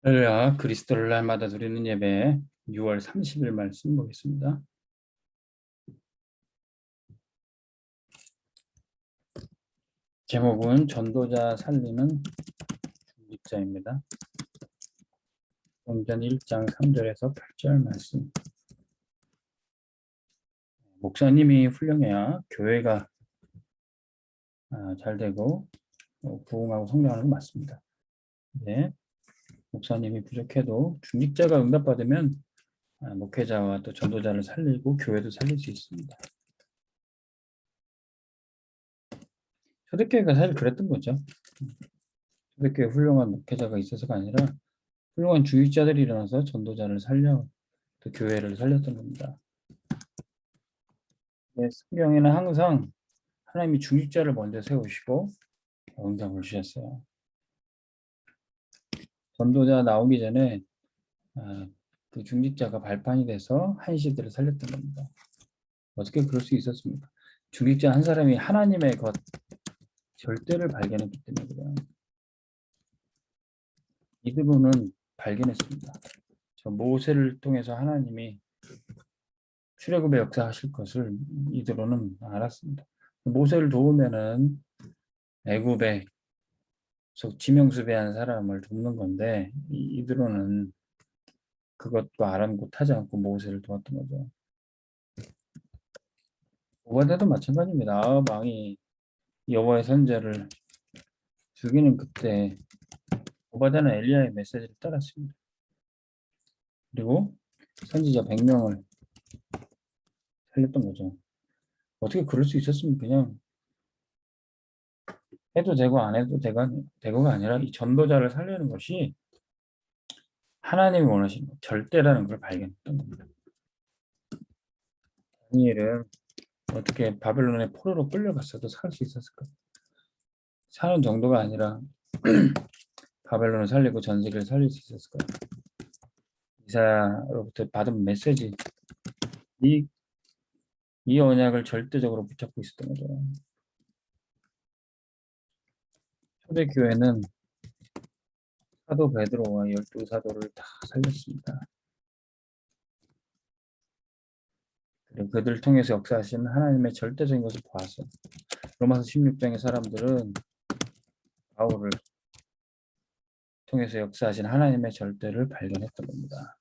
할렐루야, 그리스도를 날마다 드리는 예배 6월 30일 말씀 보겠습니다. 제목은 전도자 살리는 중직자입니다. 성전 1장 3절에서 8절 말씀. 목사님이 훌륭해야 교회가 잘 되고 부흥하고 성장하는 건 맞습니다. 네, 목사님이 부족해도 중직자가 응답받으면 목회자와 또 전도자를 살리고 교회도 살릴 수 있습니다. 초대교회가 사실 그랬던 거죠. 초대교회 훌륭한 목회자가 있어서가 아니라 훌륭한 중직자들이 일어나서 전도자를 살려 또 교회를 살렸던 겁니다. 네, 성경에는 항상 하나님이 중직자를 먼저 세우시고 응답을 주셨어요. 전도자 나오기 전에 그 중직자가 발판이 돼서 한 시대를 살렸던 겁니다. 어떻게 그럴 수 있었습니까? 중직자 한 사람이 하나님의 것 절대를 발견했기 때문에 그래요. 이드로는 발견했습니다. 저 모세를 통해서 하나님이 출애굽의 역사하실 것을 이드로는 알았습니다. 모세를 도우면은 애굽에 지명수배한 사람을 돕는 건데 이드로는 그것도 아랑곳하지 않고 모세를 도왔던 거죠. 오바댜도 마찬가지입니다. 아합 왕이 여호와의 선지자를 죽이는 그때 오바댜는 엘리야의 메시지를 따랐습니다. 그리고 선지자 100명을 살렸던 거죠. 어떻게 그럴 수 있었습니까? 그냥 해도 되고 안 해도 되고가 아니라 이 전도자를 살리는 것이 하나님이 원하시는 절대라는 걸 발견했던 겁니다. 다니엘은 어떻게 바벨론의 포로로 끌려갔어도 살 수 있었을까? 사는 정도가 아니라 바벨론을 살리고 전 세계를 살릴 수 있었을까요? 이사야로부터 받은 메시지, 이 언약을 절대적으로 붙잡고 있었던 거죠. 초대교회는 사도 베드로와 12사도를 다 살렸습니다. 그리고 그들을 통해서 역사하시는 하나님의 절대적인 것을 보았어요. 로마서 16장의 사람들은 바울을 통해서 역사하신 하나님의 절대를 발견했던 겁니다.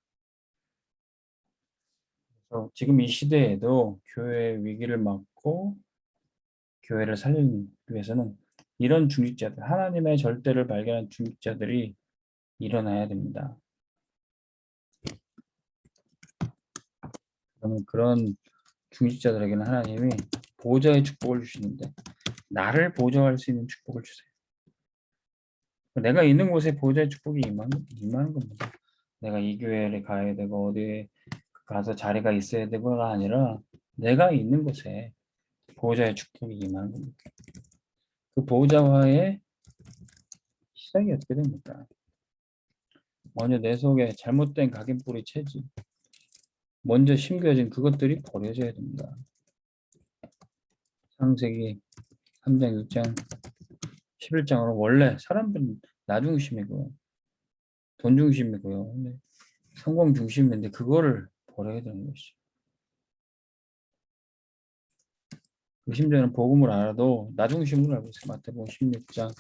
그래서 지금 이 시대에도 교회의 위기를 막고 교회를 살리기 위해서는 이런 중직자들, 하나님의 절대를 발견한 중직자들이 일어나야 됩니다. 그러면 그런 중직자들에게는 하나님이 보좌의 축복을 주시는데 나를 보좌할 수 있는 축복을 주세요. 내가 있는 곳에 보좌의 축복이 임하는 겁니다. 내가 이 교회를 가야 되고 어디에 가서 자리가 있어야 되고가 아니라 내가 있는 곳에 보호자의 축복이 임하는 겁니다. 그 보호자와의 시작이 어떻게 됩니까? 먼저 내 속에 잘못된 각인뿌리 체질, 먼저 심겨진 그것들이 버려져야 됩니다. 창세기 3장, 6장, 11장으로 원래 사람들은 나 중심이고요. 돈 중심이고요. 성공 중심인데 그거를 버려야 되는 것이죠. 그 심지어는 복음을 알아도 나 중심으로 알고 있어요. 마태복음 16장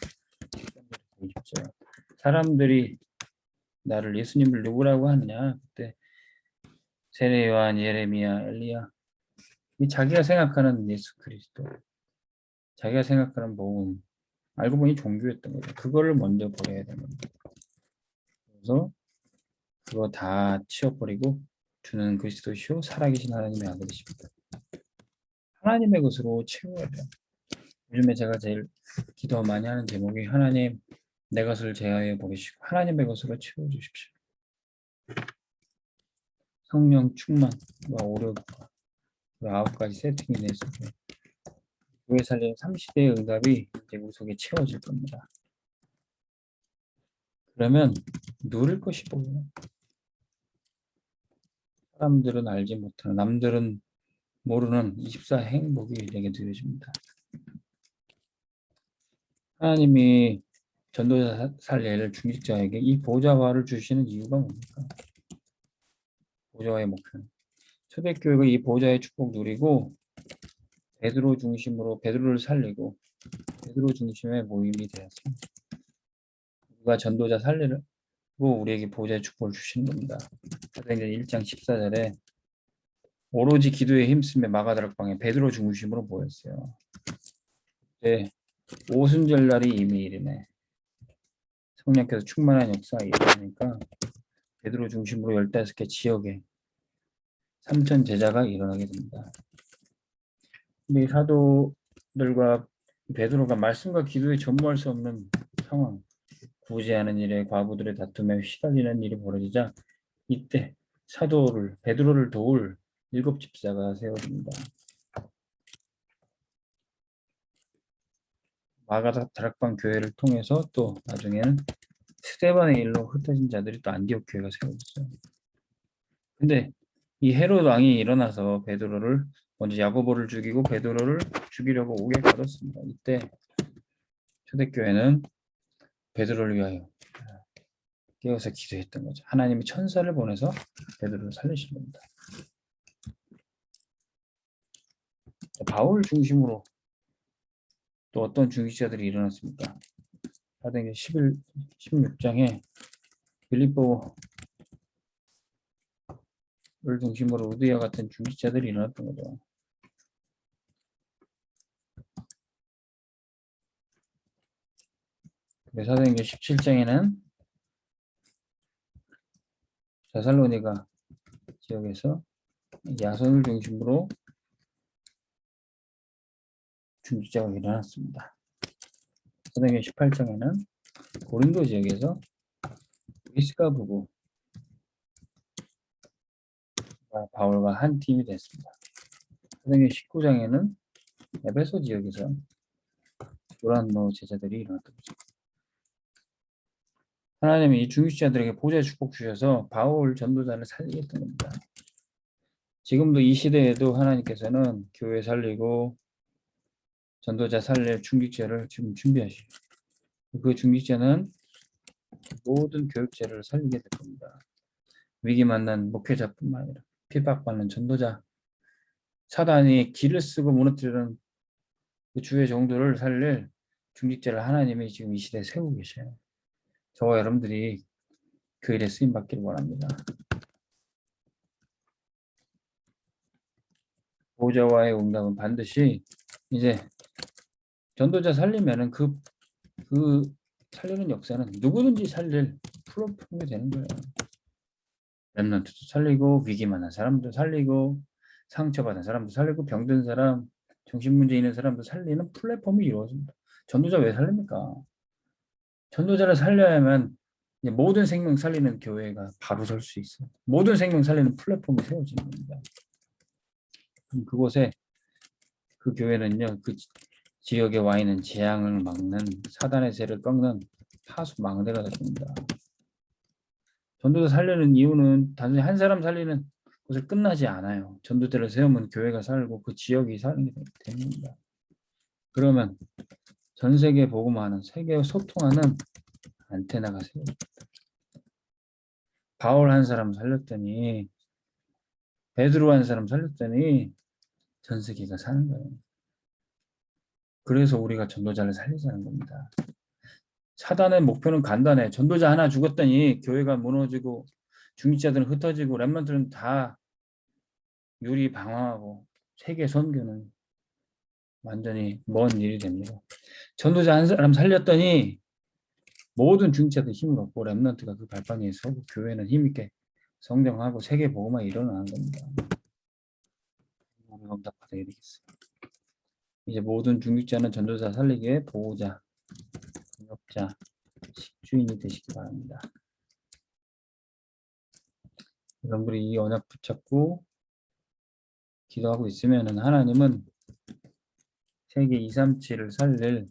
20절. 사람들이 나를 예수님을 누구라고 하느냐? 그때 세례 요한, 예레미야, 엘리야, 이 자기가 생각하는 예수 그리스도, 자기가 생각하는 복음, 알고 보니 종교였던 거죠. 그거를 먼저 버려야 되는 거죠. 그래서 그거 다 치워버리고 주는 그리스도시요 살아계신 하나님의 아들이십니다. 하나님의 것으로 채워야 돼요. 요즘에 제가 제일 기도 많이 하는 제목이 하나님 내 것을 제하여 버리시고 하나님의 것으로 채워주십시오. 성령 충만과 오력과 9가지 세팅이 돼서 교회 살리는 30대의 응답이 이제 우리 속에 채워질 겁니다. 그러면 누릴 것이 뭐예요? 사람들은 알지 못하는, 남들은 모르는 24 행복이 내게 드려집니다. 하나님이 전도자 살릴 중직자에게 이 보좌화를 주시는 이유가 뭡니까? 보좌화의 목표는 초대교회가 이 보좌의 축복 누리고 베드로 중심으로 베드로를 살리고 베드로 중심의 모임이 되었습니다. 누가 전도자 살리고 우리에게 보좌의 축복을 주시는 겁니다. 사도행전 1장 14절에 오로지 기도에 힘쓰며 마가다락방에 베드로 중심으로 모였어요. 그때 오순절날이 이미 이르네. 성령께서 충만한 역사가 일어나니까 베드로 중심으로 15개 지역에 3천 제자가 일어나게 됩니다. 근데 이 사도들과 베드로가 말씀과 기도에 전무할 수 없는 상황, 구제하는 일에 과부들의 다툼에 휘달리는 일이 벌어지자 이때 사도를 베드로를 도울 7 집사가 세워집니다. 마가다락방 교회를 통해서 또 나중에는 스데반의 일로 흩어진 자들이 또 안디옥 교회가 세워졌어요. 근데 이 헤롯 왕이 일어나서 베드로를 먼저 야고보를 죽이고 베드로를 죽이려고 옥에 가뒀습니다. 이때 초대교회는 베드로를 위하여 깨어서 기도했던 거죠. 하나님이 천사를 보내서 베드로를 살리신 겁니다. 바울 중심으로 또 어떤 중직자들이 일어났습니까? 사도행전 16장에 빌립보를 중심으로 우드야 같은 중직자들이 일어났던 거죠. 그래서 사도행전 17장에는 데살로니가 지역에서 야손을 중심으로 중직자가 일어났습니다. 사도행전 18장에는 고린도 지역에서 브리스가 부부가 바울과 한 팀이 됐습니다. 사도행전 19장에는 에베소 지역에서 요란노 제자들이 일어났던 거죠. 하나님이 이 중직자들에게 보좌의 축복 주셔서 바울 전도자를 살리겠던 겁니다. 지금도 이 시대에도 하나님께서는 교회 살리고 전도자 살릴 중직자를 지금 준비하시고 그 중직자는 모든 교육자를 살리게 될 겁니다. 위기 만난 목회자뿐만 아니라 핍박받는 전도자, 사단이 길을 쓰고 무너뜨리는 그 주의 종들을 살릴 중직자를 하나님이 지금 이 시대에 세우고 계셔요. 저와 여러분들이 그 일에 쓰임 받기를 원합니다. 보좌와의 응답은 반드시 이제 전도자 살리면은 그 살리는 역사는 누구든지 살릴 플랫폼이 되는 거예요. 렘넌트도 살리고 위기 만난 사람도 살리고 상처받은 사람도 살리고 병든 사람, 정신문제 있는 사람도 살리는 플랫폼이 이루어집니다. 전도자 왜 살립니까? 전도자를 살려야만 모든 생명 살리는 교회가 바로 설 수 있어요. 모든 생명 살리는 플랫폼이 세워지는 겁니다. 그곳에 그 교회는요, 그 지역에 와 있는 재앙을 막는 사단의 세를 꺾는 파수 망대가 됩니다. 전도자 살리는 이유는 단순히 한 사람 살리는 곳을 끝나지 않아요. 전도자를 세우면 교회가 살고 그 지역이 사는 게 됩니다. 그러면 전 세계 복음화하는 세계와 소통하는 안테나가 세워집니다. 바울 한 사람 살렸더니 베드로 한 사람 살렸더니 전 세계가 사는 거예요. 그래서 우리가 전도자를 살리자는 겁니다. 사단의 목표는 간단해. 전도자 하나 죽었더니 교회가 무너지고 중직자들은 흩어지고 렘넌트는 다 유리 방황하고 세계 선교는 완전히 먼 일이 됩니다. 전도자 한 사람 살렸더니 모든 중직자들 힘을 얻고 렘넌트가 그 발판에 서고 교회는 힘있게 성장하고 세계 복음화 일어나는 겁니다. 우리 응답 받아야 되겠어요. 이제 모든 중직자는 전도자 살리기에 보호자, 동역자, 식주인이 되시기 바랍니다. 여러분들이 이 언약 붙잡고 기도하고 있으면 하나님은 세계 237을 살릴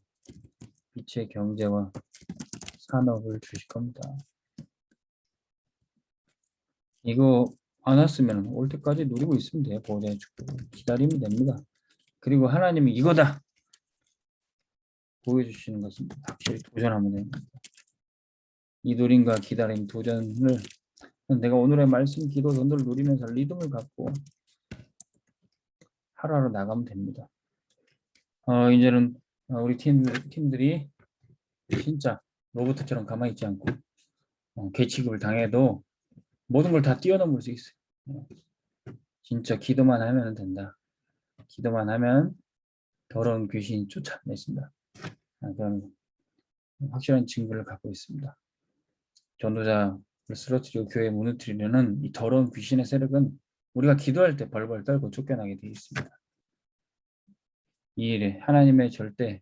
빛의 경제와 산업을 주실 겁니다. 이거 안 왔으면 올 때까지 누리고 있으면 돼요. 보호자의 축복을 기다리면 됩니다. 그리고 하나님이 이거다. 보여주시는 것은 확실히 도전하면 됩니다. 이 누림과 기다림, 도전을 내가 오늘의 말씀, 기도, 전도를 누리면서 리듬을 갖고 하루하루 나가면 됩니다. 이제는 우리 팀들이 진짜 로봇처럼 가만히 있지 않고 개취급을 당해도 모든 걸 다 뛰어넘을 수 있어요. 진짜 기도만 하면 된다. 기도만 하면 더러운 귀신이 쫓아내신다. 그런 확실한 증거를 갖고 있습니다. 전도자를 쓰러뜨리고 교회 무너뜨리려는 이 더러운 귀신의 세력은 우리가 기도할 때 벌벌 떨고 쫓겨나게 되어 있습니다. 이 일에 하나님의 절대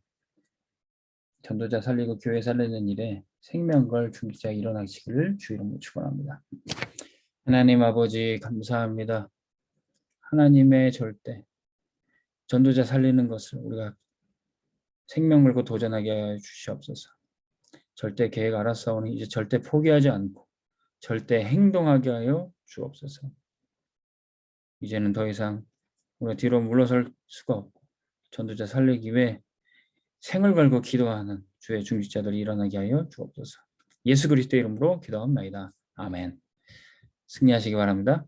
전도자 살리고 교회 살리는 일에 생명 걸 중직자가 일어나시기를 주 이름으로 축원합니다. 하나님 아버지 감사합니다. 하나님의 절대 전도자 살리는 것을 우리가 생명 걸고 도전하게 하여 주시옵소서. 절대 계획 알았사오니 이제 절대 포기하지 않고 절대 행동하게 하여 주옵소서. 이제는 더 이상 우리가 뒤로 물러설 수가 없고 전도자 살리기 위해 생을 걸고 기도하는 주의 중직자들이 일어나게 하여 주옵소서. 예수 그리스도의 이름으로 기도합니다. 아멘. 승리하시기 바랍니다.